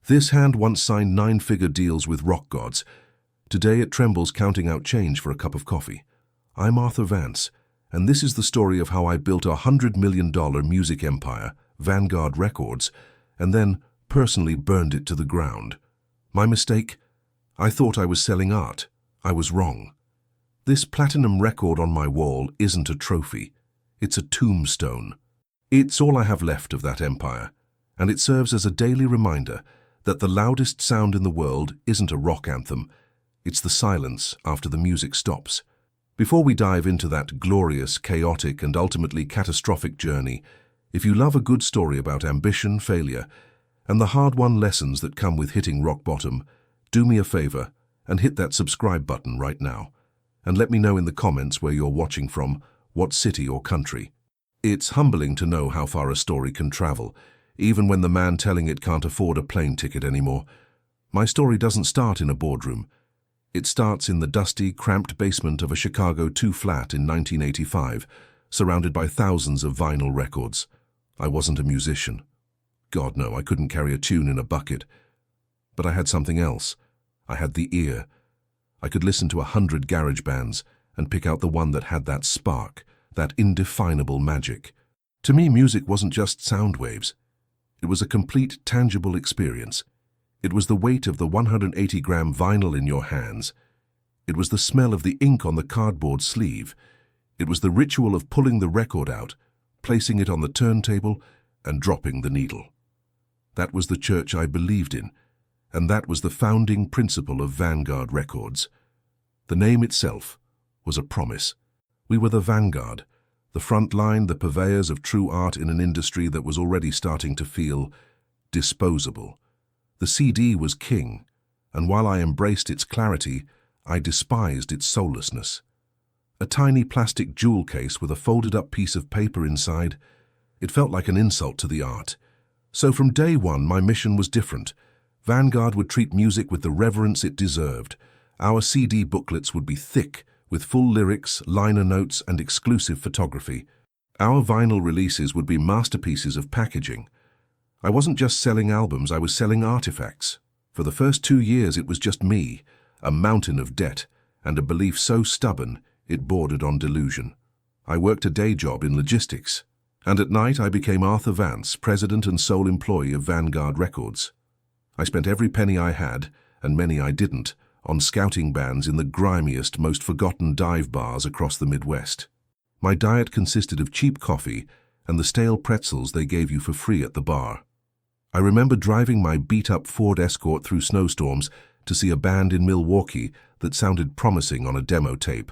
This hand once signed 9-figure deals with rock gods. Today it trembles counting out change for a cup of coffee. I'm Arthur Vance, and this is the story of how I built a $100 million music empire, Vanguard Records, and then personally burned it to the ground. My mistake? I thought I was selling art. I was wrong. This platinum record on my wall isn't a trophy. It's a tombstone. It's all I have left of that empire, and it serves as a daily reminder that the loudest sound in the world isn't a rock anthem. It's the silence after the music stops. Before we dive into that glorious, chaotic, and ultimately catastrophic journey, if you love a good story about ambition, failure, and the hard-won lessons that come with hitting rock bottom, do me a favor and hit that subscribe button right now. And let me know in the comments where you're watching from, what city or country. It's humbling to know how far a story can travel, even when the man telling it can't afford a plane ticket anymore. My story doesn't start in a boardroom. It starts in the dusty, cramped basement of a Chicago 2-flat in 1985, surrounded by thousands of vinyl records. I wasn't a musician. God, no, I couldn't carry a tune in a bucket. But I had something else. I had the ear. I could listen to 100 garage bands and pick out the one that had that spark, that indefinable magic. To me, music wasn't just sound waves. It was a complete, tangible experience. It was the weight of the 180-gram vinyl in your hands. It was the smell of the ink on the cardboard sleeve. It was the ritual of pulling the record out, placing it on the turntable, and dropping the needle. That was the church I believed in, and that was the founding principle of Vanguard Records. The name itself was a promise. We were the vanguard, the front line, the purveyors of true art in an industry that was already starting to feel disposable. The CD was king, and while I embraced its clarity, I despised its soullessness. A tiny plastic jewel case with a folded-up piece of paper inside, it felt like an insult to the art. So from day one, my mission was different. Vanguard would treat music with the reverence it deserved. Our CD booklets would be thick, with full lyrics, liner notes, and exclusive photography. Our vinyl releases would be masterpieces of packaging. I wasn't just selling albums, I was selling artifacts. For the first 2 years, it was just me, a mountain of debt, and a belief so stubborn it bordered on delusion. I worked a day job in logistics, and at night I became Arthur Vance, president and sole employee of Vanguard Records. I spent every penny I had, and many I didn't, on scouting bands in the grimiest, most forgotten dive bars across the Midwest. My diet consisted of cheap coffee and the stale pretzels they gave you for free at the bar. I remember driving my beat-up Ford Escort through snowstorms to see a band in Milwaukee that sounded promising on a demo tape,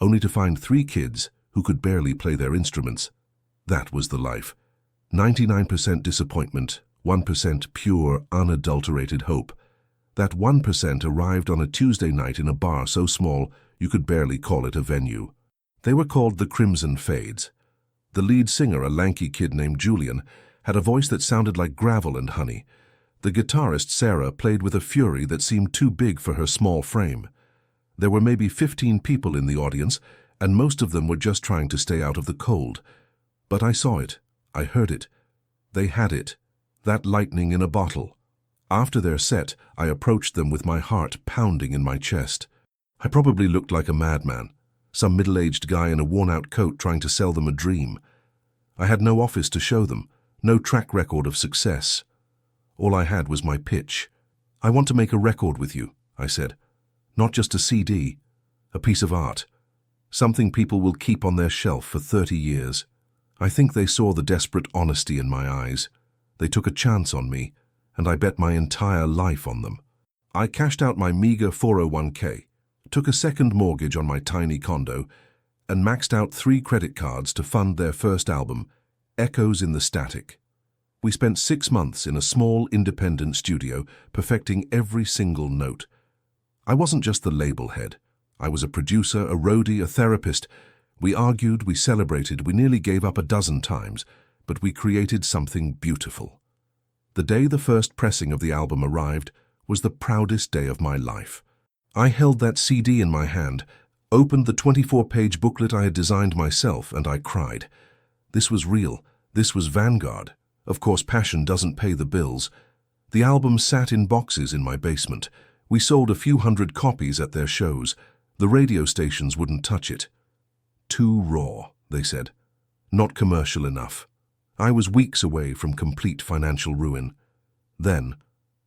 only to find 3 kids who could barely play their instruments. That was the life. 99% disappointment, 1% pure, unadulterated hope. That 1% arrived on a Tuesday night in a bar so small you could barely call it a venue. They were called the Crimson Fades. The lead singer, a lanky kid named Julian, had a voice that sounded like gravel and honey. The guitarist, Sarah, played with a fury that seemed too big for her small frame. There were maybe 15 people in the audience, and most of them were just trying to stay out of the cold. But I saw it. I heard it. They had it. That lightning in a bottle. After their set, I approached them with my heart pounding in my chest. I probably looked like a madman, some middle-aged guy in a worn-out coat trying to sell them a dream. I had no office to show them, no track record of success. All I had was my pitch. "I want to make a record with you," I said. "Not just a CD, a piece of art. Something people will keep on their shelf for 30 years. I think they saw the desperate honesty in my eyes. They took a chance on me, and I bet my entire life on them. I cashed out my meager 401k, took a second mortgage on my tiny condo, and maxed out 3 credit cards to fund their first album, Echoes in the Static. We spent 6 months in a small, independent studio, perfecting every single note. I wasn't just the label head. I was a producer, a roadie, a therapist. We argued, we celebrated, we nearly gave up a dozen times, but we created something beautiful. The day the first pressing of the album arrived was the proudest day of my life. I held that CD in my hand, opened the 24-page booklet I had designed myself, and I cried. This was real. This was Vanguard. Of course, passion doesn't pay the bills, The album sat in boxes in my basement. We sold a few hundred copies at their shows. The radio stations wouldn't touch it. Too raw, they said. Not commercial enough. I was weeks away from complete financial ruin. Then,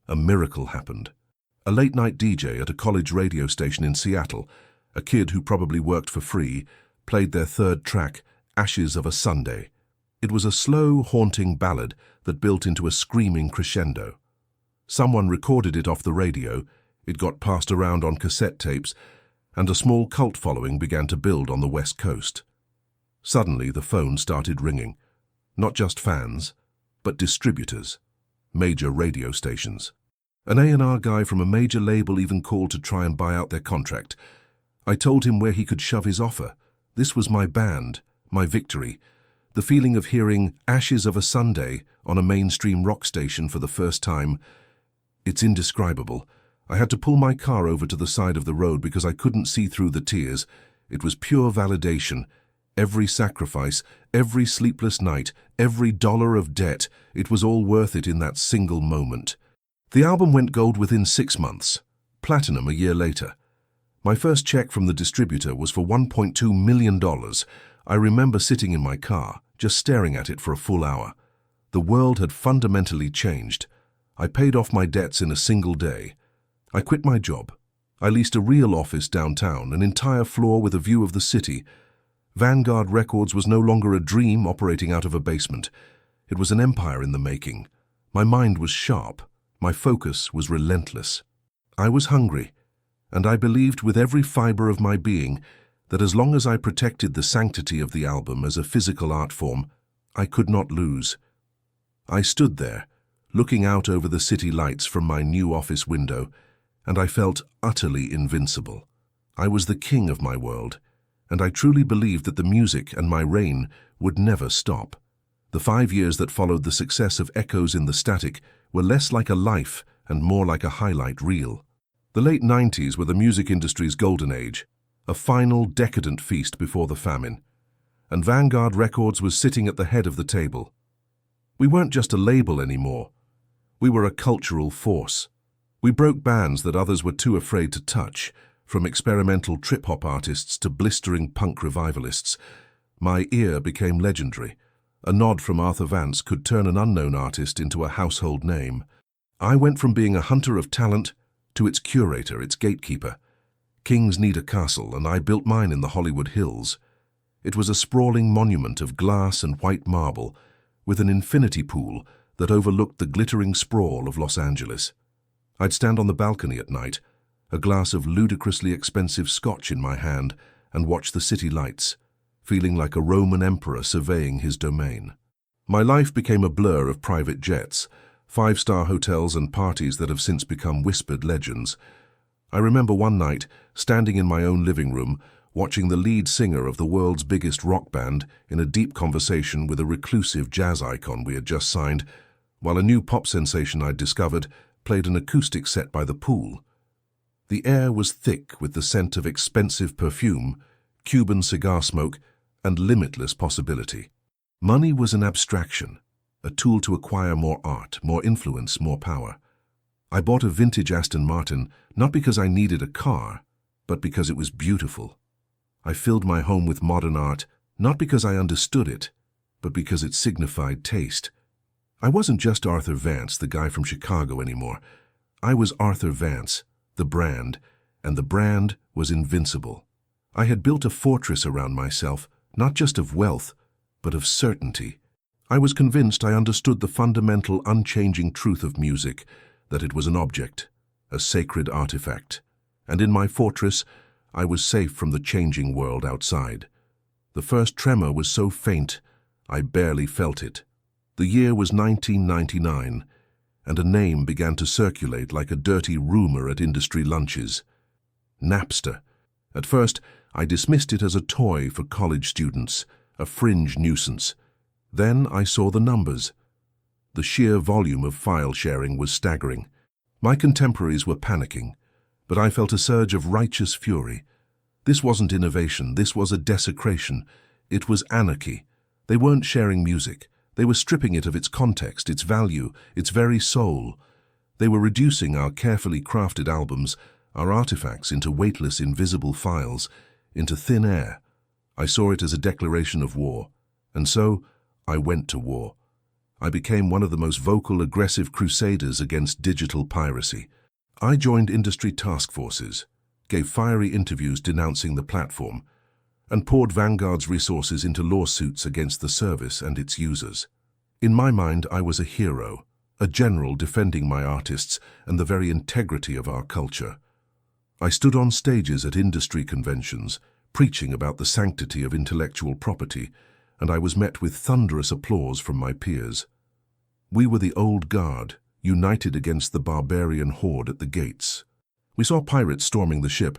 a miracle happened. A late-night DJ at a college radio station in Seattle, a kid who probably worked for free, played their third track, Ashes of a Sunday. It was a slow, haunting ballad that built into a screaming crescendo. Someone recorded it off the radio, it got passed around on cassette tapes, and a small cult following began to build on the West Coast. Suddenly, the phone started ringing. Not just fans, but distributors, major radio stations. An A&R guy from a major label even called to try and buy out their contract. I told him where he could shove his offer. This was my band, my victory. The feeling of hearing Ashes of a Sunday on a mainstream rock station for the first time, it's indescribable. I had to pull my car over to the side of the road because I couldn't see through the tears. It was pure validation. Every sacrifice, every sleepless night, every dollar of debt, it was all worth it in that single moment. The album went gold within 6 months, platinum a year later. My first check from the distributor was for $1.2 million. I remember sitting in my car, just staring at it for a full hour. The world had fundamentally changed. I paid off my debts in a single day. I quit my job. I leased a real office downtown, an entire floor with a view of the city. Vanguard Records was no longer a dream operating out of a basement. It was an empire in the making. My mind was sharp. My focus was relentless. I was hungry, and I believed with every fiber of my being that as long as I protected the sanctity of the album as a physical art form, I could not lose. I stood there, looking out over the city lights from my new office window, and I felt utterly invincible. I was the king of my world, and I truly believed that the music and my reign would never stop. The 5 years that followed the success of Echoes in the Static were less like a life and more like a highlight reel. The late 90s were the music industry's golden age, a final decadent feast before the famine, and Vanguard Records was sitting at the head of the table. We weren't just a label anymore. We were a cultural force. We broke bands that others were too afraid to touch, from experimental trip-hop artists to blistering punk revivalists. My ear became legendary. A nod from Arthur Vance could turn an unknown artist into a household name. I went from being a hunter of talent to its curator, its gatekeeper. Kings need a castle, and I built mine in the Hollywood Hills. It was a sprawling monument of glass and white marble, with an infinity pool that overlooked the glittering sprawl of Los Angeles. I'd stand on the balcony at night, a glass of ludicrously expensive scotch in my hand, and watch the city lights, feeling like a Roman emperor surveying his domain. My life became a blur of private jets, 5-star hotels and parties that have since become whispered legends. I remember one night, standing in my own living room, watching the lead singer of the world's biggest rock band in a deep conversation with a reclusive jazz icon we had just signed, while a new pop sensation I'd discovered played an acoustic set by the pool. The air was thick with the scent of expensive perfume, Cuban cigar smoke, and limitless possibility. Money was an abstraction, a tool to acquire more art, more influence, more power. I bought a vintage Aston Martin not because I needed a car, but because it was beautiful. I filled my home with modern art not because I understood it, but because it signified taste. I wasn't just Arthur Vance, the guy from Chicago, anymore. I was Arthur Vance, the brand, and the brand was invincible. I had built a fortress around myself, not just of wealth, but of certainty. I was convinced I understood the fundamental, unchanging truth of music, that it was an object, a sacred artifact. And in my fortress, I was safe from the changing world outside. The first tremor was so faint, I barely felt it. The year was 1999, and a name began to circulate like a dirty rumor at industry lunches. Napster. At first, I dismissed it as a toy for college students, a fringe nuisance. Then I saw the numbers. The sheer volume of file sharing was staggering. My contemporaries were panicking, but I felt a surge of righteous fury. This wasn't innovation, this was a desecration. It was anarchy. They weren't sharing music. They were stripping it of its context, its value, its very soul. They were reducing our carefully crafted albums, our artifacts, into weightless, invisible files, into thin air. I saw it as a declaration of war, and so I went to war. I became one of the most vocal, aggressive crusaders against digital piracy. I joined industry task forces, gave fiery interviews denouncing the platform, and poured Vanguard's resources into lawsuits against the service and its users. In my mind, I was a hero, a general defending my artists and the very integrity of our culture. I stood on stages at industry conventions, preaching about the sanctity of intellectual property, and I was met with thunderous applause from my peers. We were the old guard, united against the barbarian horde at the gates. We saw pirates storming the ship,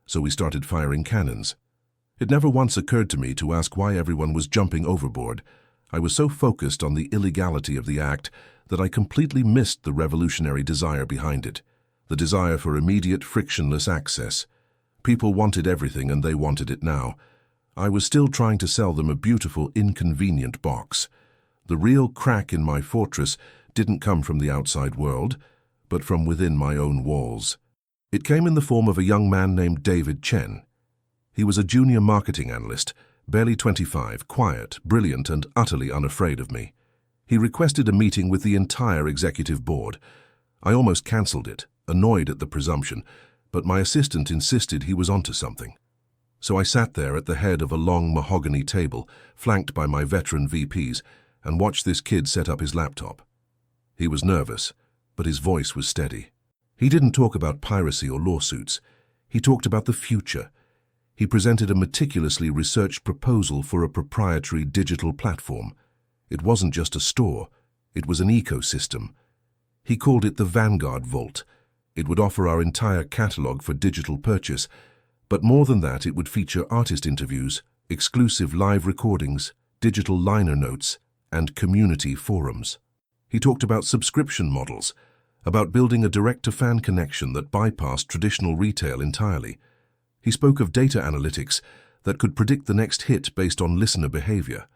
so we started firing cannons. It never once occurred to me to ask why everyone was jumping overboard. I was so focused on the illegality of the act that I completely missed the revolutionary desire behind it, the desire for immediate, frictionless access. People wanted everything, and they wanted it now. I was still trying to sell them a beautiful, inconvenient box. The real crack in my fortress didn't come from the outside world, but from within my own walls. It came in the form of a young man named David Chen. He was a junior marketing analyst, barely 25, quiet, brilliant, and utterly unafraid of me. He requested a meeting with the entire executive board. I almost cancelled it, annoyed at the presumption, but my assistant insisted he was onto something. So I sat there at the head of a long mahogany table, flanked by my veteran VPs, and watched this kid set up his laptop. He was nervous, but his voice was steady. He didn't talk about piracy or lawsuits. He talked about the future. He presented a meticulously researched proposal for a proprietary digital platform. It wasn't just a store, it was an ecosystem. He called it the Vanguard Vault. It would offer our entire catalog for digital purchase, but more than that, it would feature artist interviews, exclusive live recordings, digital liner notes, and community forums. He talked about subscription models, about building a direct-to-fan connection that bypassed traditional retail entirely. He spoke of data analytics that could predict the next hit based on listener behavior.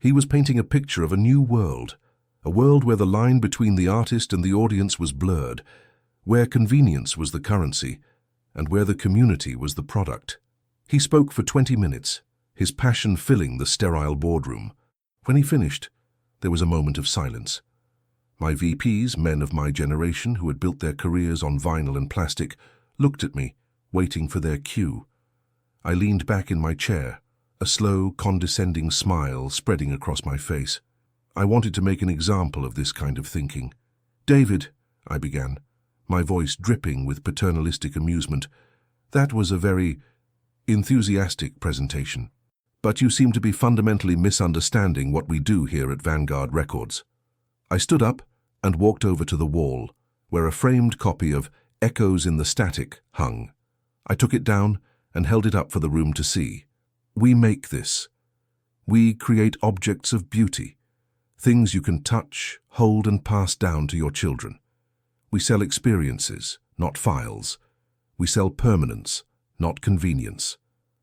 He was painting a picture of a new world, a world where the line between the artist and the audience was blurred, where convenience was the currency, and where the community was the product. He spoke for 20 minutes, his passion filling the sterile boardroom. When he finished, there was a moment of silence. My VPs, men of my generation who had built their careers on vinyl and plastic, looked at me, waiting for their cue. I leaned back in my chair, a slow, condescending smile spreading across my face. I wanted to make an example of this kind of thinking. "David," I began, my voice dripping with paternalistic amusement, "that was a very enthusiastic presentation. But you seem to be fundamentally misunderstanding what we do here at Vanguard Records." I stood up and walked over to the wall, where a framed copy of Echoes in the Static hung. I took it down and held it up for the room to see. We make this. We create objects of beauty, things you can touch, hold, and pass down to your children. We sell experiences, not files. We sell permanence, not convenience.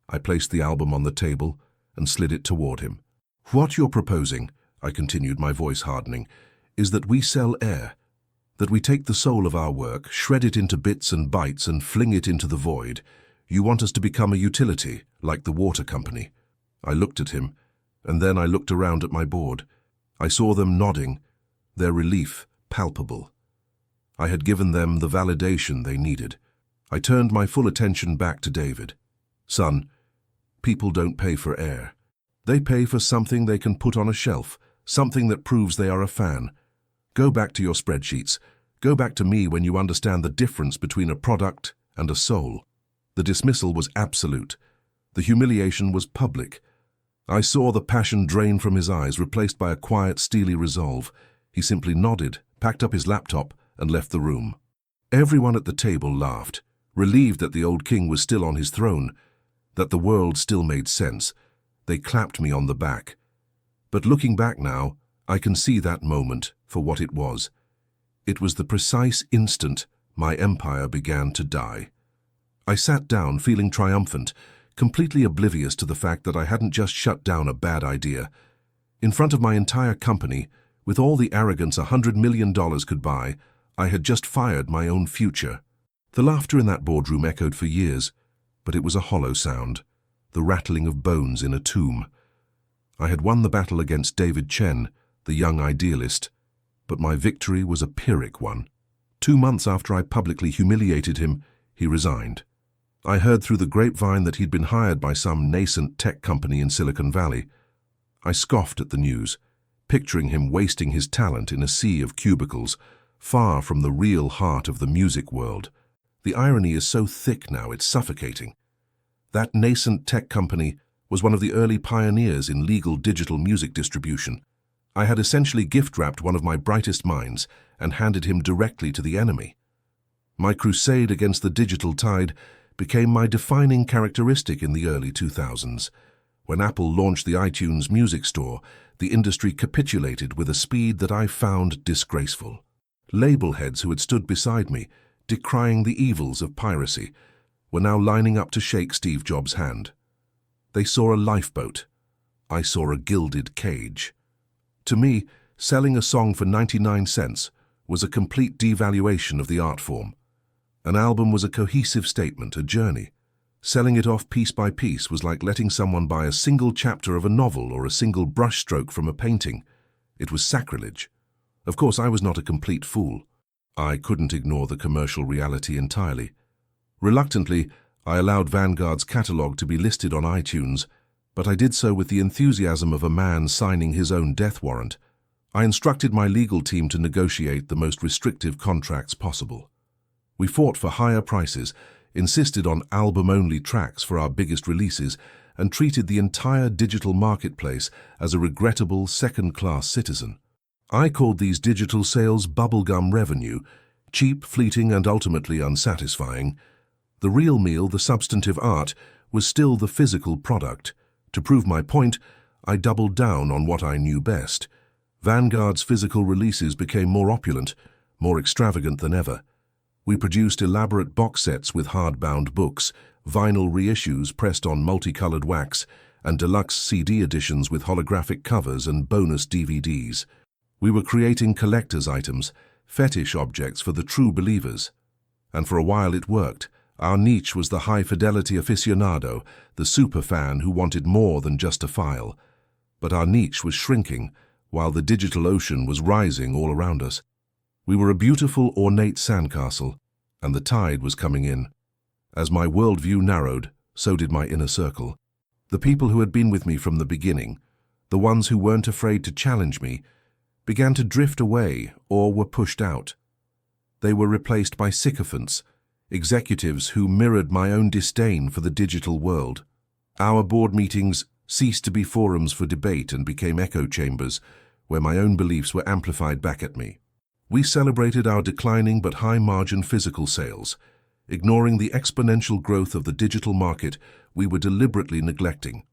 I placed the album on the table and slid it toward him. "What you're proposing," I continued, my voice hardening, "is that we sell air, that we take the soul of our work, shred it into bits and bytes, and fling it into the void. You want us to become a utility, like the water company." I looked at him, and then I looked around at my board. I saw them nodding, their relief palpable. I had given them the validation they needed. I turned my full attention back to David. "Son, people don't pay for air. They pay for something they can put on a shelf, something that proves they are a fan. Go back to your spreadsheets. Go back to me when you understand the difference between a product and a soul." The dismissal was absolute. The humiliation was public. I saw the passion drain from his eyes, replaced by a quiet, steely resolve. He simply nodded, packed up his laptop, and left the room. Everyone at the table laughed, relieved that the old king was still on his throne, that the world still made sense. They clapped me on the back. But looking back now, I can see that moment for what it was. It was the precise instant my empire began to die. I sat down feeling triumphant, completely oblivious to the fact that I hadn't just shut down a bad idea. In front of my entire company, with all the arrogance $100 million could buy, I had just fired my own future. The laughter in that boardroom echoed for years, but it was a hollow sound, the rattling of bones in a tomb. I had won the battle against David Chen, the young idealist, but my victory was a Pyrrhic one. 2 months after I publicly humiliated him, he resigned. I heard through the grapevine that he'd been hired by some nascent tech company in Silicon Valley. I scoffed at the news, picturing him wasting his talent in a sea of cubicles, far from the real heart of the music world. The irony is so thick now it's suffocating. That nascent tech company was one of the early pioneers in legal digital music distribution. I had essentially gift-wrapped one of my brightest minds and handed him directly to the enemy. My crusade against the digital tide became my defining characteristic in the early 2000s. When Apple launched the iTunes Music Store, the industry capitulated with a speed that I found disgraceful. Label heads who had stood beside me, decrying the evils of piracy, were now lining up to shake Steve Jobs' hand. They saw a lifeboat. I saw a gilded cage. To me, selling a song for 99 cents was a complete devaluation of the art form. An album was a cohesive statement, a journey. Selling it off piece by piece was like letting someone buy a single chapter of a novel or a single brushstroke from a painting. It was sacrilege. Of course, I was not a complete fool. I couldn't ignore the commercial reality entirely. Reluctantly, I allowed Vanguard's catalogue to be listed on iTunes, but I did so with the enthusiasm of a man signing his own death warrant. I instructed my legal team to negotiate the most restrictive contracts possible. We fought for higher prices, insisted on album-only tracks for our biggest releases, and treated the entire digital marketplace as a regrettable second-class citizen. I called these digital sales bubblegum revenue, cheap, fleeting, and ultimately unsatisfying. The real meal, the substantive art, was still the physical product. To prove my point, I doubled down on what I knew best. Vanguard's physical releases became more opulent, more extravagant than ever. We produced elaborate box sets with hardbound books, vinyl reissues pressed on multicolored wax, and deluxe CD editions with holographic covers and bonus DVDs. We were creating collector's items, fetish objects for the true believers. And for a while it worked. Our niche was the high-fidelity aficionado, the superfan who wanted more than just a file. But our niche was shrinking, while the digital ocean was rising all around us. We were a beautiful, ornate sandcastle, and the tide was coming in. As my worldview narrowed, so did my inner circle. The people who had been with me from the beginning, the ones who weren't afraid to challenge me, began to drift away or were pushed out. They were replaced by sycophants, executives who mirrored my own disdain for the digital world. Our board meetings ceased to be forums for debate and became echo chambers where my own beliefs were amplified back at me. We celebrated our declining but high-margin physical sales, ignoring the exponential growth of the digital market we were deliberately neglecting.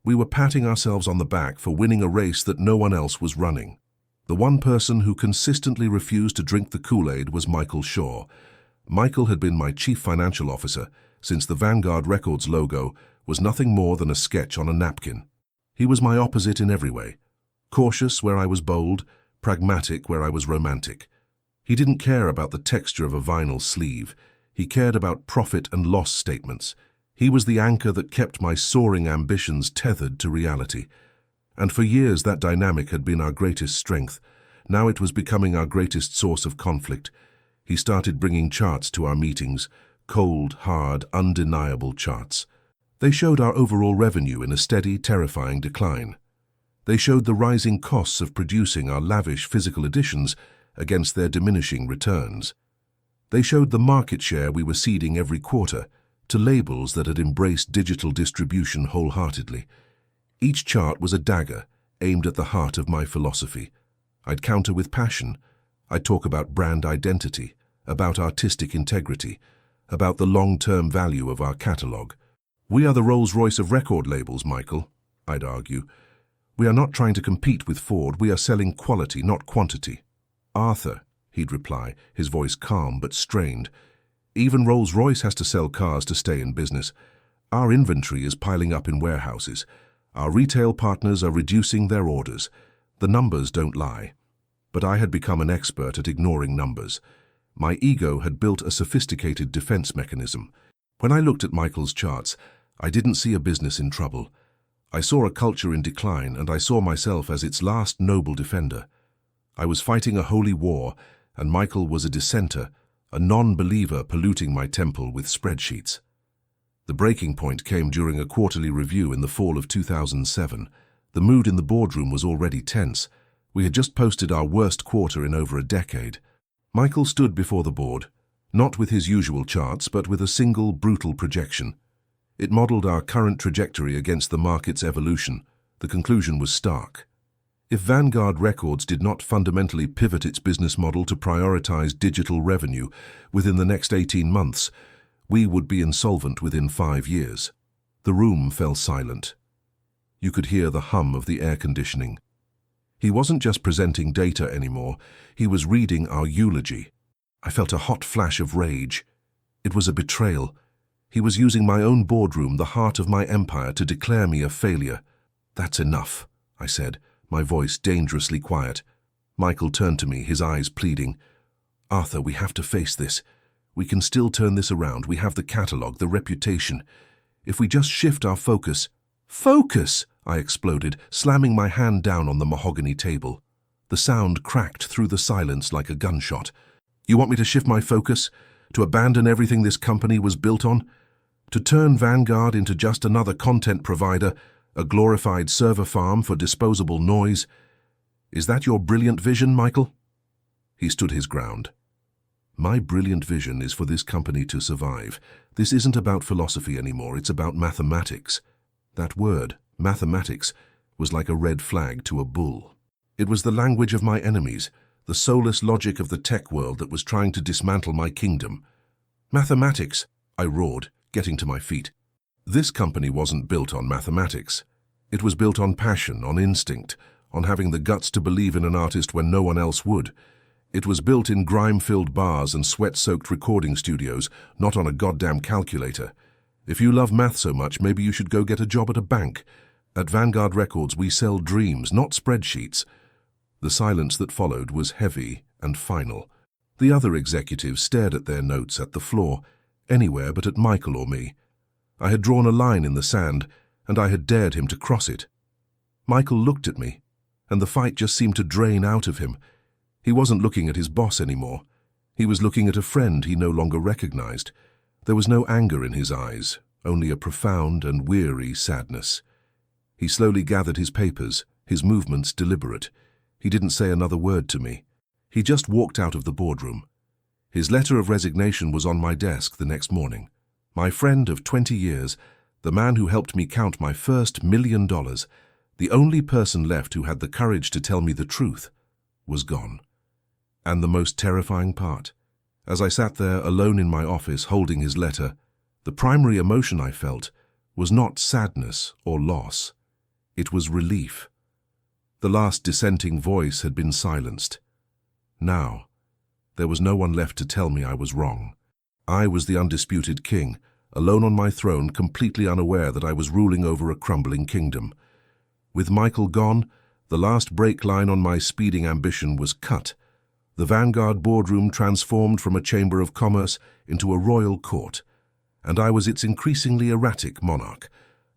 We were patting ourselves on the back for winning a race that no one else was running. The one person who consistently refused to drink the Kool-Aid was Michael Shaw. Michael had been my chief financial officer since the Vanguard Records logo was nothing more than a sketch on a napkin. He was my opposite in every way. Cautious where I was bold, pragmatic where I was romantic. He didn't care about the texture of a vinyl sleeve. He cared about profit and loss statements. He was the anchor that kept my soaring ambitions tethered to reality. And for years that dynamic had been our greatest strength. Now it was becoming our greatest source of conflict. He started bringing charts to our meetings, cold, hard, undeniable charts. They showed our overall revenue in a steady, terrifying decline. They showed the rising costs of producing our lavish physical editions against their diminishing returns. They showed the market share we were ceding every quarter to labels that had embraced digital distribution wholeheartedly. Each chart was a dagger aimed at the heart of my philosophy. I'd counter with passion. I'd talk about brand identity, about artistic integrity, about the long-term value of our catalogue. We are the Rolls-Royce of record labels, Michael, I'd argue. We are not trying to compete with Ford, we are selling quality, not quantity. Arthur, he'd reply, his voice calm but strained. Even Rolls-Royce has to sell cars to stay in business. Our inventory is piling up in warehouses. Our retail partners are reducing their orders. The numbers don't lie. but I had become an expert at ignoring numbers. My ego had built a sophisticated defense mechanism. When I looked at Michael's charts, I didn't see a business in trouble. I saw a culture in decline, and I saw myself as its last noble defender. I was fighting a holy war, and Michael was a dissenter, a non-believer polluting my temple with spreadsheets. The breaking point came during a quarterly review in the fall of 2007. The mood in the boardroom was already tense. We had just posted our worst quarter in over a decade. Michael stood before the board, not with his usual charts, but with a single, brutal projection. It modeled our current trajectory against the market's evolution. The conclusion was stark. If Vanguard Records did not fundamentally pivot its business model to prioritize digital revenue within the next 18 months, we would be insolvent within 5 years. The room fell silent. You could hear the hum of the air conditioning. He wasn't just presenting data anymore, he was reading our eulogy. I felt a hot flash of rage. It was a betrayal. He was using my own boardroom, the heart of my empire, to declare me a failure. "That's enough," I said, my voice dangerously quiet. Michael turned to me, his eyes pleading. "Arthur, we have to face this. We can still turn this around. We have the catalog, the reputation. If we just shift our focus—" "Focus!" I exploded, slamming my hand down on the mahogany table. The sound cracked through the silence like a gunshot. "You want me to shift my focus? To abandon everything this company was built on? To turn Vanguard into just another content provider, a glorified server farm for disposable noise? Is that your brilliant vision, Michael?" He stood his ground. "My brilliant vision is for this company to survive. This isn't about philosophy anymore, it's about mathematics." That word, mathematics, was like a red flag to a bull. It was the language of my enemies, the soulless logic of the tech world that was trying to dismantle my kingdom. "Mathematics!" I roared, getting to my feet. This company wasn't built on mathematics. It was built on passion, on instinct, on having the guts to believe in an artist when no one else would. It was built in grime-filled bars and sweat-soaked recording studios, not on a goddamn calculator. If you love math so much, maybe you should go get a job at a bank. At Vanguard Records, we sell dreams, not spreadsheets. The silence that followed was heavy and final. The other executives stared at their notes, at the floor, anywhere but at Michael or me. I had drawn a line in the sand, and I had dared him to cross it. Michael looked at me, and the fight just seemed to drain out of him. He wasn't looking at his boss anymore. He was looking at a friend he no longer recognized. There was no anger in his eyes, only a profound and weary sadness. He slowly gathered his papers, his movements deliberate. He didn't say another word to me. He just walked out of the boardroom. His letter of resignation was on my desk the next morning. My friend of 20 years, the man who helped me count my first $1 million, the only person left who had the courage to tell me the truth, was gone. And the most terrifying part, as I sat there alone in my office holding his letter, the primary emotion I felt was not sadness or loss. It was relief. The last dissenting voice had been silenced. Now, there was no one left to tell me I was wrong. I was the undisputed king, alone on my throne, completely unaware that I was ruling over a crumbling kingdom. With Michael gone, the last brake line on my speeding ambition was cut. The Vanguard boardroom transformed from a chamber of commerce into a royal court, and I was its increasingly erratic monarch.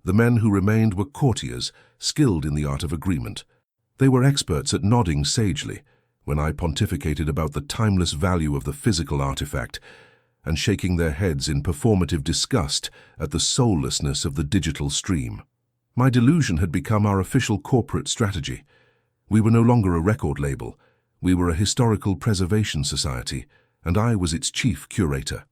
The men who remained were courtiers, skilled in the art of agreement. They were experts at nodding sagely when I pontificated about the timeless value of the physical artifact, and shaking their heads in performative disgust at the soullessness of the digital stream. My delusion had become our official corporate strategy. We were no longer a record label. We were a historical preservation society, and I was its chief curator.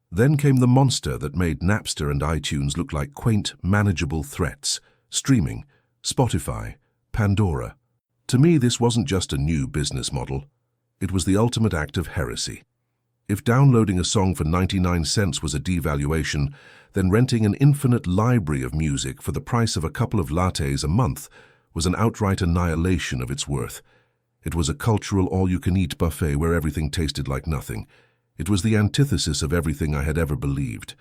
Then came the monster that made Napster and iTunes look like quaint, manageable threats. Streaming, Spotify, Pandora. To me, this wasn't just a new business model. It was the ultimate act of heresy. If downloading a song for 99 cents was a devaluation, then renting an infinite library of music for the price of a couple of lattes a month was an outright annihilation of its worth. It was a cultural all-you-can-eat buffet where everything tasted like nothing. It was the antithesis of everything I had ever believed.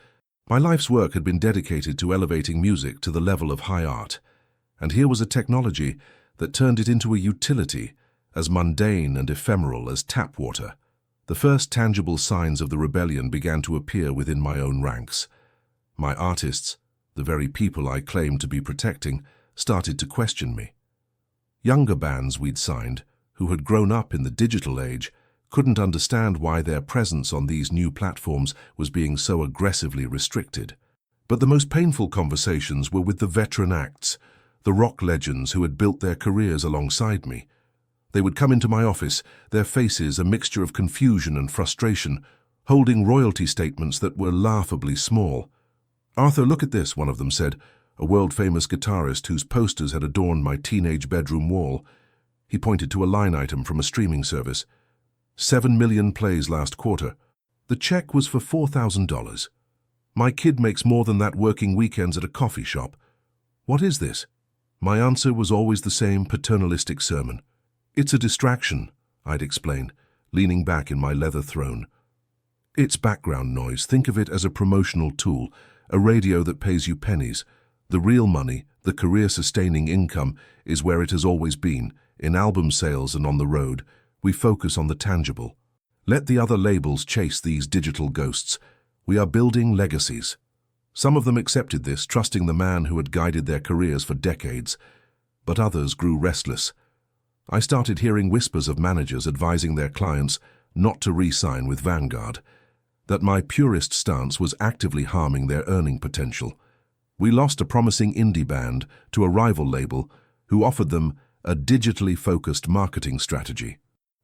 My life's work had been dedicated to elevating music to the level of high art. And here was a technology that turned it into a utility, as mundane and ephemeral as tap water. The first tangible signs of the rebellion began to appear within my own ranks. My artists, the very people I claimed to be protecting, started to question me. Younger bands we'd signed, who had grown up in the digital age, couldn't understand why their presence on these new platforms was being so aggressively restricted. But the most painful conversations were with the veteran acts, the rock legends who had built their careers alongside me. They would come into my office, their faces a mixture of confusion and frustration, holding royalty statements that were laughably small. "Arthur, look at this," one of them said, a world-famous guitarist whose posters had adorned my teenage bedroom wall. He pointed to a line item from a streaming service. 7 million plays last quarter. The check was for $4,000. My kid makes more than that working weekends at a coffee shop. What is this? My answer was always the same paternalistic sermon. "It's a distraction," I'd explain, leaning back in my leather throne. "It's background noise. Think of it as a promotional tool, a radio that pays you pennies. The real money, the career-sustaining income, is where it has always been, in album sales and on the road. We focus on the tangible. Let the other labels chase these digital ghosts. We are building legacies." Some of them accepted this, trusting the man who had guided their careers for decades. But others grew restless. I started hearing whispers of managers advising their clients not to re-sign with Vanguard, that my purist stance was actively harming their earning potential. We lost a promising indie band to a rival label who offered them a digitally focused marketing strategy.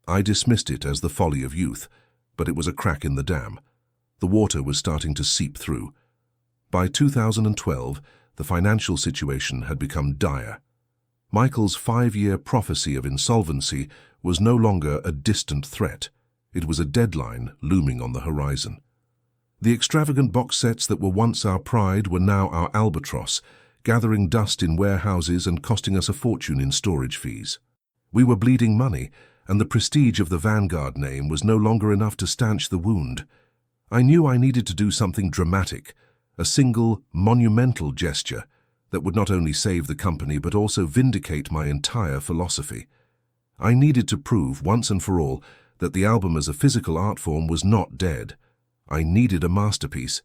I dismissed it as the folly of youth, but it was a crack in the dam. The water was starting to seep through. By 2012, the financial situation had become dire. Michael's 5-year prophecy of insolvency was no longer a distant threat. It was a deadline looming on the horizon. The extravagant box sets that were once our pride were now our albatross, gathering dust in warehouses and costing us a fortune in storage fees. We were bleeding money, and the prestige of the Vanguard name was no longer enough to stanch the wound. I knew I needed to do something dramatic, a single, monumental gesture that would not only save the company but also vindicate my entire philosophy. I needed to prove, once and for all, that the album as a physical art form was not dead. I needed a masterpiece.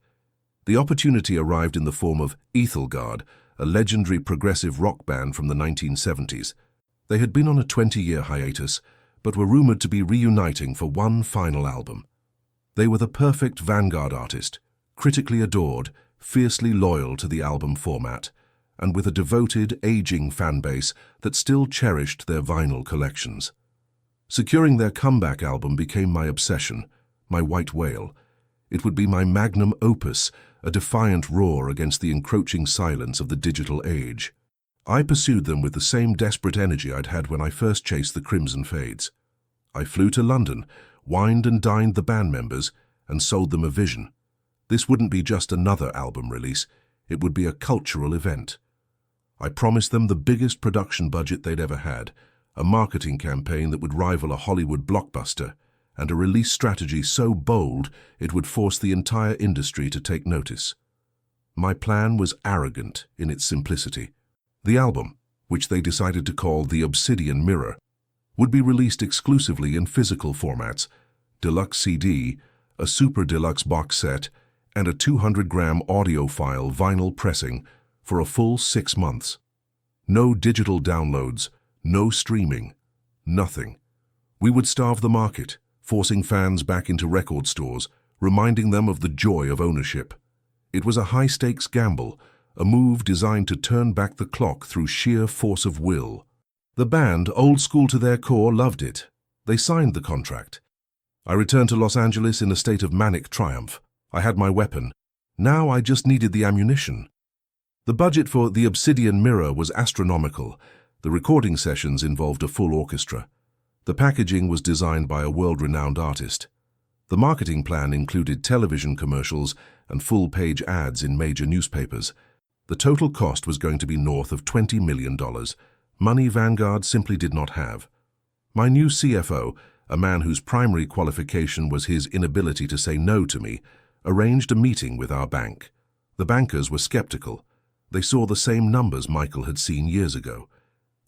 The opportunity arrived in the form of Ethelgard, a legendary progressive rock band from the 1970s. They had been on a 20-year hiatus, but were rumored to be reuniting for one final album. They were the perfect Vanguard artist, critically adored, fiercely loyal to the album format, and with a devoted, aging fan base that still cherished their vinyl collections. Securing their comeback album became my obsession, my white whale. It would be my magnum opus, a defiant roar against the encroaching silence of the digital age. I pursued them with the same desperate energy I'd had when I first chased the Crimson Fades. I flew to London, wined and dined the band members, and sold them a vision. This wouldn't be just another album release, it would be a cultural event. I promised them the biggest production budget they'd ever had, a marketing campaign that would rival a Hollywood blockbuster, and a release strategy so bold it would force the entire industry to take notice. My plan was arrogant in its simplicity. The album, which they decided to call the Obsidian Mirror, would be released exclusively in physical formats, deluxe CD, a super deluxe box set, and a 200-gram audiophile vinyl pressing for a full 6 months. No digital downloads, no streaming, nothing. We would starve the market, forcing fans back into record stores, reminding them of the joy of ownership. It was a high-stakes gamble, a move designed to turn back the clock through sheer force of will. The band, old school to their core, loved it. They signed the contract. I returned to Los Angeles in a state of manic triumph. I had my weapon. Now I just needed the ammunition. The budget for The Obsidian Mirror was astronomical. The recording sessions involved a full orchestra. The packaging was designed by a world-renowned artist. The marketing plan included television commercials and full-page ads in major newspapers. The total cost was going to be north of $20 million, money Vanguard simply did not have. My new CFO, a man whose primary qualification was his inability to say no to me, arranged a meeting with our bank. The bankers were skeptical. They saw the same numbers Michael had seen years ago.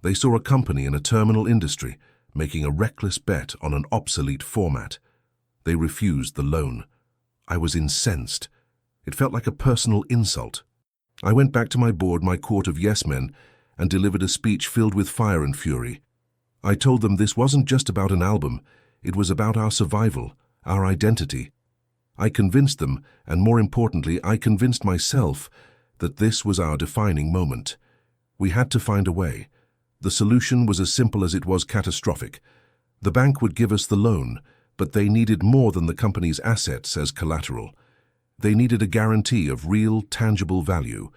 They saw a company in a terminal industry, making a reckless bet on an obsolete format. They refused the loan. I was incensed. It felt like a personal insult. I went back to my board, my court of yes-men, and delivered a speech filled with fire and fury. I told them this wasn't just about an album, it was about our survival, our identity. I convinced them, and more importantly, I convinced myself, that this was our defining moment. We had to find a way. The solution was as simple as it was catastrophic. The bank would give us the loan, but they needed more than the company's assets as collateral. They needed a guarantee of real, tangible value.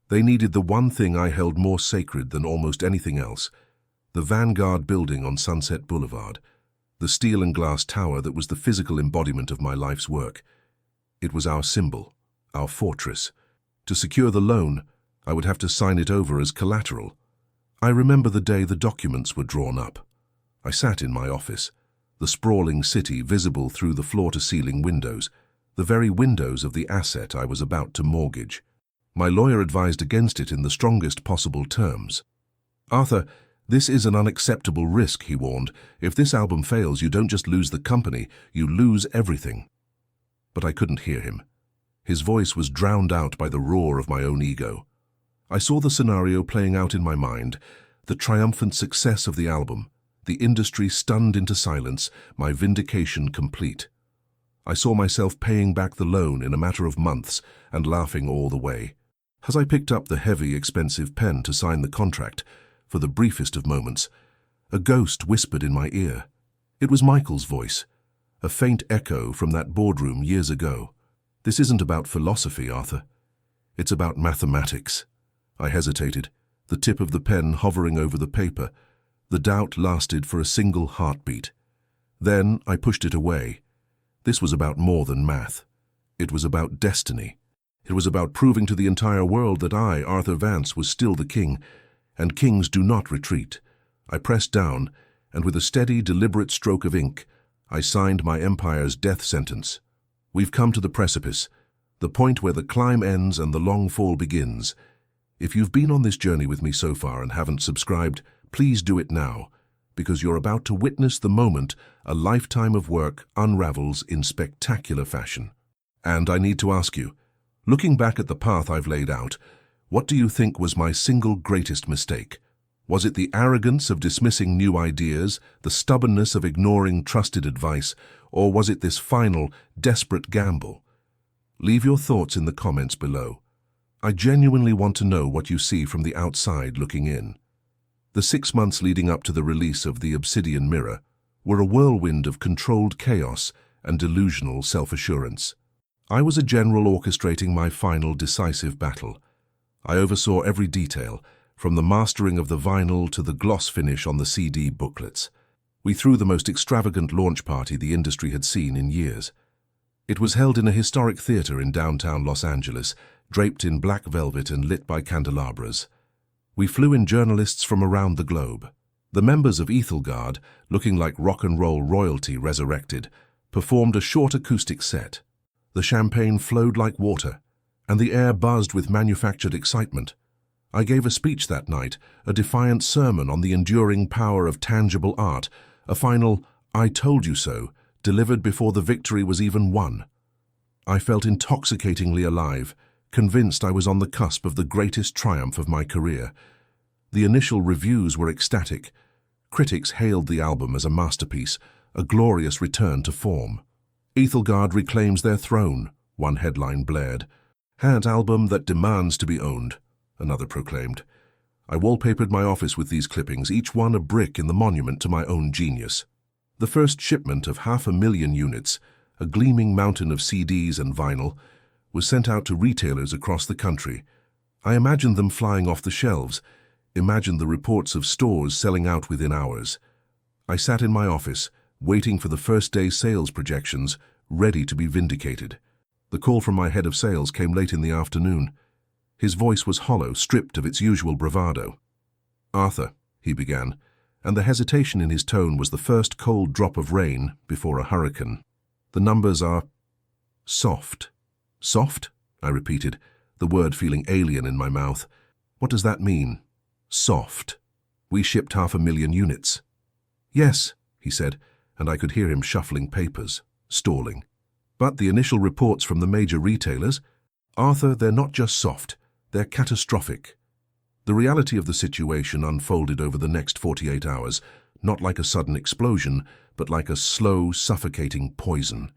They needed the one thing I held more sacred than almost anything else, the Vanguard building on Sunset Boulevard, the steel and glass tower that was the physical embodiment of my life's work. It was our symbol, our fortress. To secure the loan, I would have to sign it over as collateral. I remember the day the documents were drawn up. I sat in my office, the sprawling city visible through the floor-to-ceiling windows, the very windows of the asset I was about to mortgage. My lawyer advised against it in the strongest possible terms. "Arthur, this is an unacceptable risk," he warned. "If this album fails, you don't just lose the company, you lose everything." But I couldn't hear him. His voice was drowned out by the roar of my own ego. I saw the scenario playing out in my mind, the triumphant success of the album, the industry stunned into silence, my vindication complete. I saw myself paying back the loan in a matter of months and laughing all the way. As I picked up the heavy, expensive pen to sign the contract, for the briefest of moments, a ghost whispered in my ear. It was Michael's voice, a faint echo from that boardroom years ago. "This isn't about philosophy, Arthur. It's about mathematics." I hesitated, the tip of the pen hovering over the paper. The doubt lasted for a single heartbeat. Then I pushed it away. This was about more than math. It was about destiny. It was about proving to the entire world that I, Arthur Vance, was still the king, and kings do not retreat. I pressed down, and with a steady, deliberate stroke of ink, I signed my empire's death sentence. We've come to the precipice, the point where the climb ends and the long fall begins. If you've been on this journey with me so far and haven't subscribed, please do it now, because you're about to witness the moment a lifetime of work unravels in spectacular fashion. And I need to ask you, looking back at the path I've laid out, what do you think was my single greatest mistake? Was it the arrogance of dismissing new ideas, the stubbornness of ignoring trusted advice, or was it this final, desperate gamble? Leave your thoughts in the comments below. I genuinely want to know what you see from the outside looking in. The 6 months leading up to the release of The Obsidian Mirror were a whirlwind of controlled chaos and delusional self-assurance. I was a general orchestrating my final decisive battle. I oversaw every detail, from the mastering of the vinyl to the gloss finish on the CD booklets. We threw the most extravagant launch party the industry had seen in years. It was held in a historic theater in downtown Los Angeles, draped in black velvet and lit by candelabras. We flew in journalists from around the globe. The members of Ethelgard, looking like rock and roll royalty resurrected, performed a short acoustic set. The champagne flowed like water, and the air buzzed with manufactured excitement. I gave a speech that night, a defiant sermon on the enduring power of tangible art, a final "I told you so," delivered before the victory was even won. I felt intoxicatingly alive, convinced I was on the cusp of the greatest triumph of my career. The initial reviews were ecstatic. Critics hailed the album as a masterpiece, a glorious return to form. "Ethelgard reclaims their throne," one headline blared. "An album that demands to be owned," another proclaimed. I wallpapered my office with these clippings, each one a brick in the monument to my own genius. The first shipment of 500,000 units, a gleaming mountain of CDs and vinyl, was sent out to retailers across the country. I imagined them flying off the shelves, imagined the reports of stores selling out within hours. I sat in my office, waiting for the first day's sales projections, ready to be vindicated. The call from my head of sales came late in the afternoon. His voice was hollow, stripped of its usual bravado. "Arthur," he began, and the hesitation in his tone was the first cold drop of rain before a hurricane. "The numbers are soft." "Soft?" I repeated, the word feeling alien in my mouth. "What does that mean?" "Soft. We shipped 500,000 units." "Yes," he said, and I could hear him shuffling papers, stalling. But the initial reports from the major retailers, Arthur, they're not just soft, they're catastrophic. The reality of the situation unfolded over the next 48 hours, not like a sudden explosion, but like a slow, suffocating poison.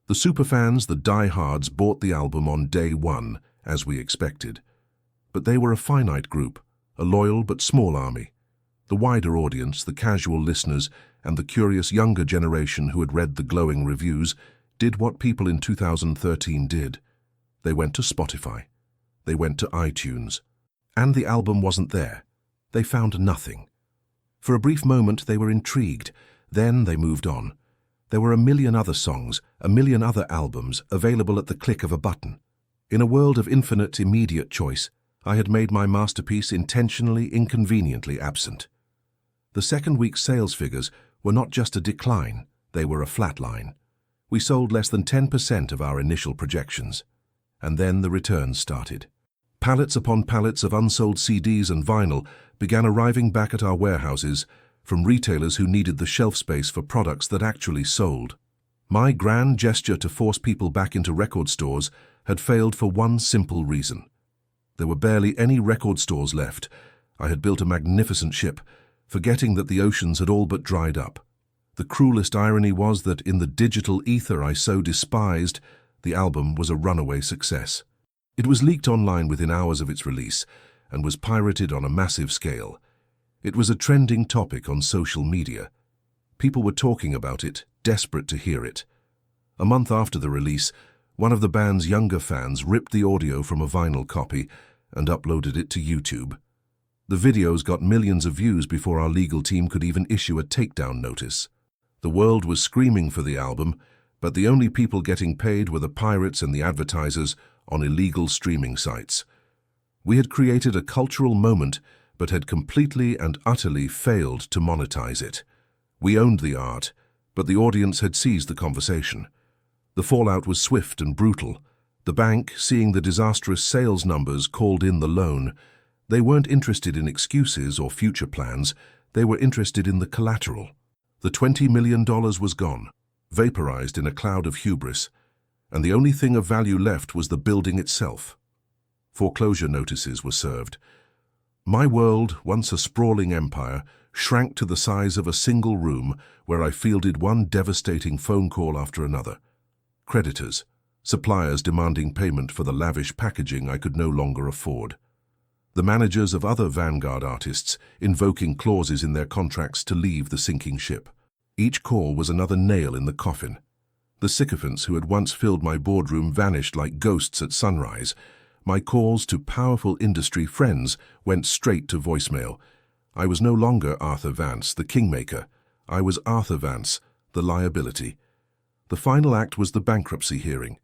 The superfans, the diehards, bought the album on day one, as we expected. But they were a finite group, a loyal but small army. The wider audience, the casual listeners, and the curious younger generation who had read the glowing reviews did what people in 2013 did. They went to Spotify. They went to iTunes. And the album wasn't there. They found nothing. For a brief moment they were intrigued. Then they moved on. There were a million other songs, a million other albums available at the click of a button. In a world of infinite, immediate choice, I had made my masterpiece intentionally, inconveniently absent. The second week's sales figures were not just a decline, they were a flat line. We sold less than 10% of our initial projections. And then the returns started. Pallets upon pallets of unsold CDs and vinyl began arriving back at our warehouses from retailers who needed the shelf space for products that actually sold. My grand gesture to force people back into record stores had failed for one simple reason. There were barely any record stores left. I had built a magnificent ship, forgetting that the oceans had all but dried up. The cruelest irony was that in the digital ether I so despised, the album was a runaway success. It was leaked online within hours of its release and was pirated on a massive scale. It was a trending topic on social media. People were talking about it, desperate to hear it. A month after the release, one of the band's younger fans ripped the audio from a vinyl copy and uploaded it to YouTube. The videos got millions of views before our legal team could even issue a takedown notice. The world was screaming for the album, but the only people getting paid were the pirates and the advertisers on illegal streaming sites. We had created a cultural moment, but had completely and utterly failed to monetize it. We owned the art, but the audience had seized the conversation. The fallout was swift and brutal. The bank, seeing the disastrous sales numbers, called in the loan. They weren't interested in excuses or future plans. They were interested in the collateral. The $20 million was gone, vaporized in a cloud of hubris, and the only thing of value left was the building itself. Foreclosure notices were served. My world, once a sprawling empire, shrank to the size of a single room where I fielded one devastating phone call after another. Creditors, suppliers demanding payment for the lavish packaging I could no longer afford. The managers of other vanguard artists invoking clauses in their contracts to leave the sinking ship. Each call was another nail in the coffin. The sycophants who had once filled my boardroom vanished like ghosts at sunrise. My calls to powerful industry friends went straight to voicemail. I was no longer Arthur Vance, the kingmaker. I was Arthur Vance, the liability. The final act was the bankruptcy hearing.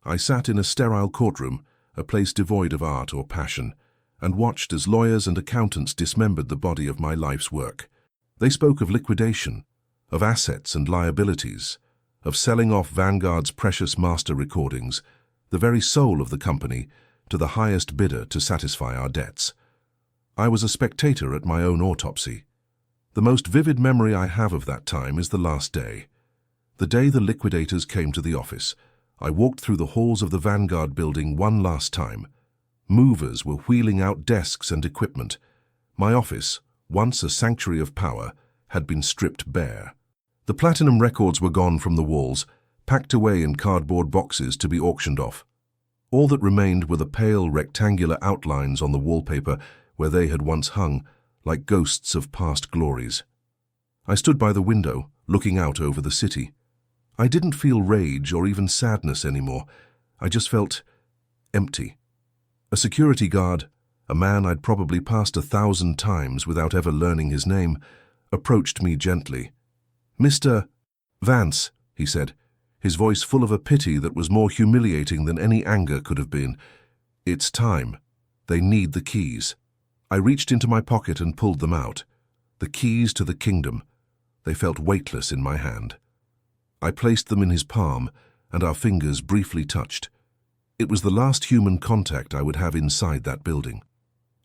I sat in a sterile courtroom, a place devoid of art or passion, and watched as lawyers and accountants dismembered the body of my life's work. They spoke of liquidation, of assets and liabilities, of selling off Vanguard's precious master recordings, the very soul of the company, to the highest bidder to satisfy our debts. I was a spectator at my own autopsy. The most vivid memory I have of that time is the last day. The day the liquidators came to the office, I walked through the halls of the Vanguard building one last time. Movers were wheeling out desks and equipment. My office, once a sanctuary of power, had been stripped bare. The platinum records were gone from the walls, packed away in cardboard boxes to be auctioned off. All that remained were the pale rectangular outlines on the wallpaper where they had once hung, like ghosts of past glories. I stood by the window, looking out over the city. I didn't feel rage or even sadness anymore. I just felt empty. A security guard, a man I'd probably passed 1,000 times without ever learning his name, approached me gently. "Mr. Vance," he said, his voice full of a pity that was more humiliating than any anger could have been. "It's time. They need the keys." I reached into my pocket and pulled them out. The keys to the kingdom. They felt weightless in my hand. I placed them in his palm, and our fingers briefly touched. It was the last human contact I would have inside that building.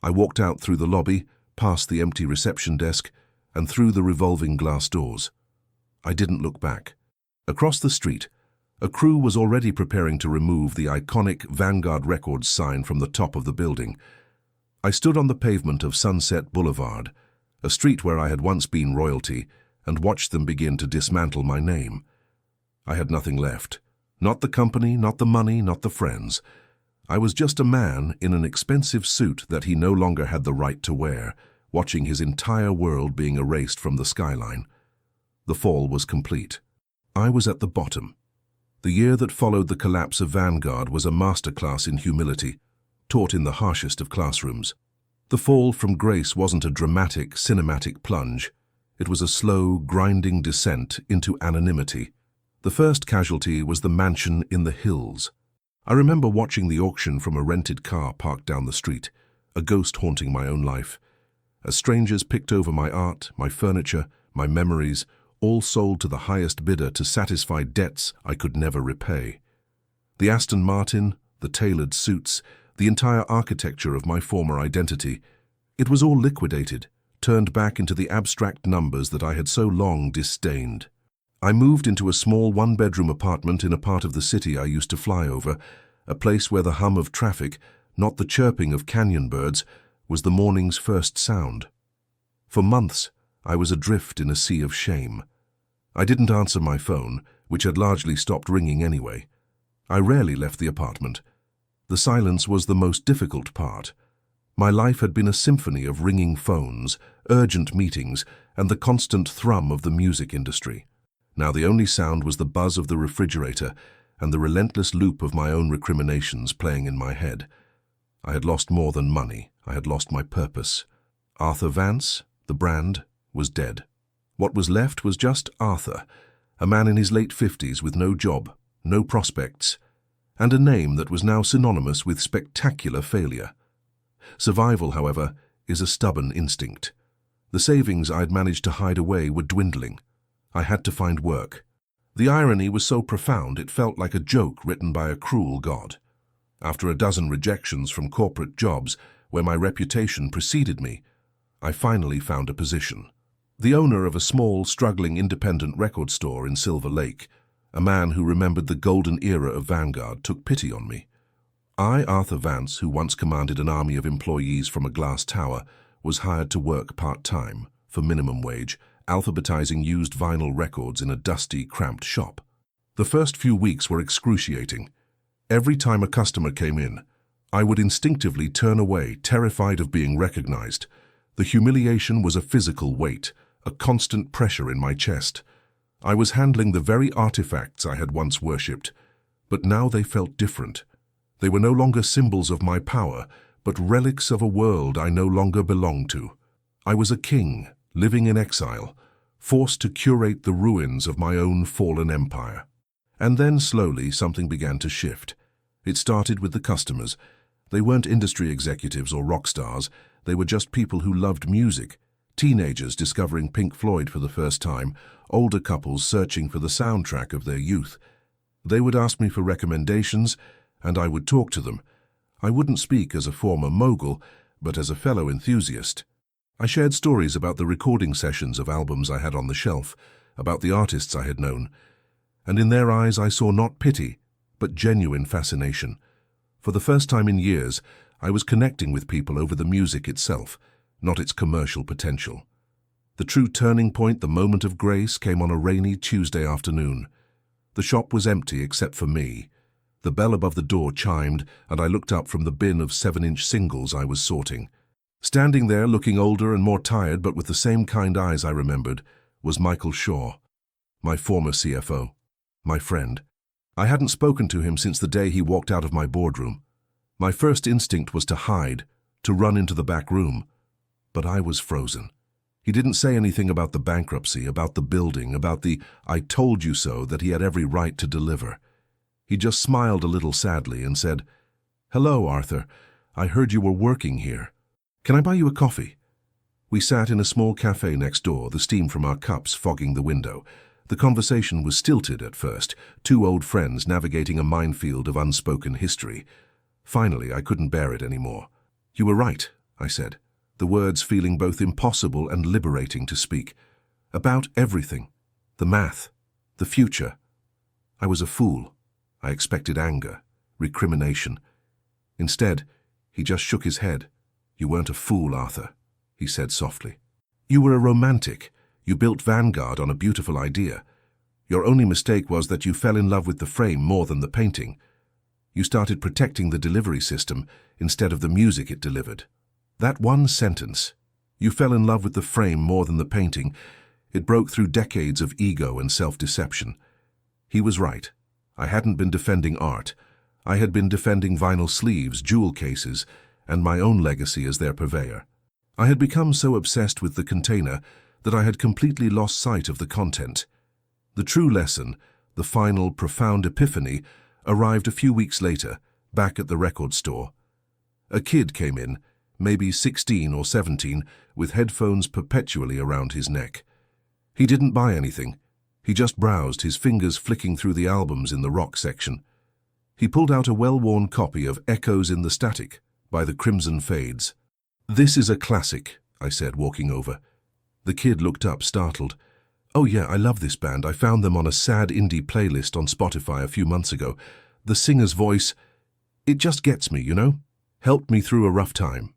I walked out through the lobby, past the empty reception desk, and through the revolving glass doors. I didn't look back. Across the street, a crew was already preparing to remove the iconic Vanguard Records sign from the top of the building. I stood on the pavement of Sunset Boulevard, a street where I had once been royalty, and watched them begin to dismantle my name. I had nothing left. Not the company, not the money, not the friends. I was just a man in an expensive suit that he no longer had the right to wear, watching his entire world being erased from the skyline. The fall was complete. I was at the bottom. The year that followed the collapse of Vanguard was a masterclass in humility, taught in the harshest of classrooms. The fall from grace wasn't a dramatic, cinematic plunge. It was a slow, grinding descent into anonymity. The first casualty was the mansion in the hills. I remember watching the auction from a rented car parked down the street, a ghost haunting my own life. As strangers picked over my art, my furniture, my memories, all sold to the highest bidder to satisfy debts I could never repay. The Aston Martin, the tailored suits, the entire architecture of my former identity, it was all liquidated, turned back into the abstract numbers that I had so long disdained. I moved into a small one-bedroom apartment in a part of the city I used to fly over, a place where the hum of traffic, not the chirping of canyon birds, was the morning's first sound. For months, I was adrift in a sea of shame. I didn't answer my phone, which had largely stopped ringing anyway. I rarely left the apartment. The silence was the most difficult part. My life had been a symphony of ringing phones, urgent meetings, and the constant thrum of the music industry. Now the only sound was the buzz of the refrigerator and the relentless loop of my own recriminations playing in my head. I had lost more than money. I had lost my purpose. Arthur Vance, the brand, was dead. What was left was just Arthur, a man in his late 50s with no job, no prospects, and a name that was now synonymous with spectacular failure. Survival, however, is a stubborn instinct. The savings I'd managed to hide away were dwindling. I had to find work. The irony was so profound it felt like a joke written by a cruel god. After a dozen rejections from corporate jobs where my reputation preceded me, I finally found a position. The owner of a small, struggling independent record store in Silver Lake, a man who remembered the golden era of Vanguard, took pity on me. I, Arthur Vance, who once commanded an army of employees from a glass tower, was hired to work part-time, for minimum wage, alphabetizing used vinyl records in a dusty, cramped shop. The first few weeks were excruciating. Every time a customer came in, I would instinctively turn away, terrified of being recognized. The humiliation was a physical weight, a constant pressure in my chest. I was handling the very artifacts I had once worshipped, but now they felt different. They were no longer symbols of my power, but relics of a world I no longer belonged to. I was a king, living in exile, forced to curate the ruins of my own fallen empire. And then slowly something began to shift. It started with the customers. They weren't industry executives or rock stars. They were just people who loved music. Teenagers discovering Pink Floyd for the first time, older couples searching for the soundtrack of their youth. They would ask me for recommendations, and I would talk to them. I wouldn't speak as a former mogul, but as a fellow enthusiast. I shared stories about the recording sessions of albums I had on the shelf, about the artists I had known, and in their eyes I saw not pity, but genuine fascination. For the first time in years, I was connecting with people over the music itself, not its commercial potential. The true turning point, the moment of grace, came on a rainy Tuesday afternoon. The shop was empty except for me. The bell above the door chimed, and I looked up from the bin of 7-inch singles I was sorting. Standing there, looking older and more tired, but with the same kind eyes I remembered, was Michael Shaw, my former CFO, my friend. I hadn't spoken to him since the day he walked out of my boardroom. My first instinct was to hide, to run into the back room. But I was frozen. He didn't say anything about the bankruptcy, about the building, about the "I told you so" that he had every right to deliver. He just smiled a little sadly and said, "Hello, Arthur. I heard you were working here. Can I buy you a coffee?" We sat in a small cafe next door, the steam from our cups fogging the window. The conversation was stilted at first, two old friends navigating a minefield of unspoken history. Finally, I couldn't bear it anymore. "You were right," I said, the words feeling both impossible and liberating to speak. "About everything. The math, the future. I was a fool. I expected anger, recrimination. Instead, he just shook his head. "You weren't a fool, Arthur," he said softly. "You were a romantic. You built Vanguard on a beautiful idea. Your only mistake was that you fell in love with the frame more than the painting. You started protecting the delivery system instead of the music it delivered." That one sentence, "You fell in love with the frame more than the painting," it broke through decades of ego and self-deception. He was right. I hadn't been defending art. I had been defending vinyl sleeves, jewel cases, and my own legacy as their purveyor. I had become so obsessed with the container that I had completely lost sight of the content. The true lesson, the final, profound epiphany, arrived a few weeks later, back at the record store. A kid came in, maybe 16 or 17, with headphones perpetually around his neck. He didn't buy anything. He just browsed, his fingers flicking through the albums in the rock section. He pulled out a well-worn copy of Echoes in the Static by the Crimson Fades. "This is a classic," I said, walking over. The kid looked up, startled. "Oh yeah, I love this band. I found them on a sad indie playlist on Spotify a few months ago. The singer's voice, it just gets me, you know? Helped me through a rough time."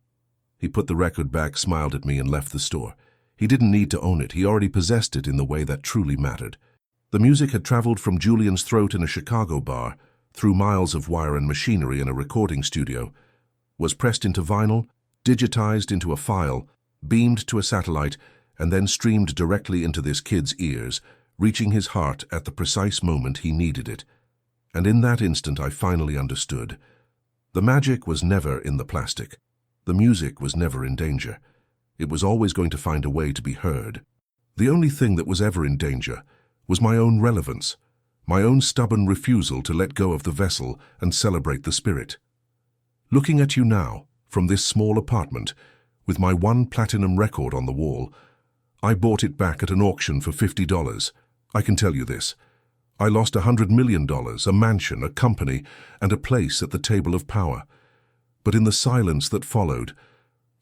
He put the record back, smiled at me, and left the store. He didn't need to own it. He already possessed it in the way that truly mattered. The music had traveled from Julian's throat in a Chicago bar, through miles of wire and machinery in a recording studio, was pressed into vinyl, digitized into a file, beamed to a satellite, and then streamed directly into this kid's ears, reaching his heart at the precise moment he needed it. And in that instant I finally understood. The magic was never in the plastic. The music was never in danger. It was always going to find a way to be heard. The only thing that was ever in danger was my own relevance, my own stubborn refusal to let go of the vessel and celebrate the spirit. Looking at you now, from this small apartment, with my one platinum record on the wall, I bought it back at an auction for $50. I can tell you this. I lost $100 million, a mansion, a company, and a place at the table of power. But in the silence that followed,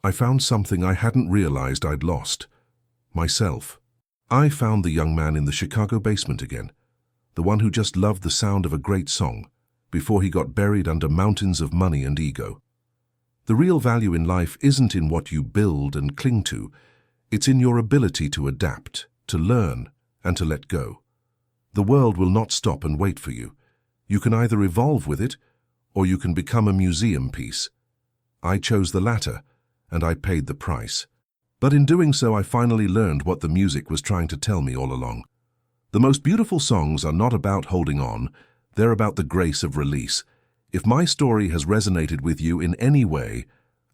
I found something I hadn't realized I'd lost. Myself. I found the young man in the Chicago basement again, the one who just loved the sound of a great song, before he got buried under mountains of money and ego. The real value in life isn't in what you build and cling to. It's in your ability to adapt, to learn, and to let go. The world will not stop and wait for you. You can either evolve with it, or you can become a museum piece. I chose the latter, and I paid the price. But in doing so, I finally learned what the music was trying to tell me all along. The most beautiful songs are not about holding on, they're about the grace of release. If my story has resonated with you in any way,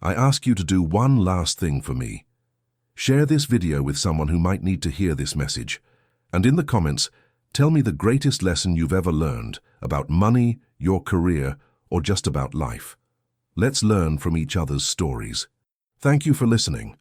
I ask you to do one last thing for me. Share this video with someone who might need to hear this message. And in the comments, tell me the greatest lesson you've ever learned about money, your career, or just about life. Let's learn from each other's stories. Thank you for listening.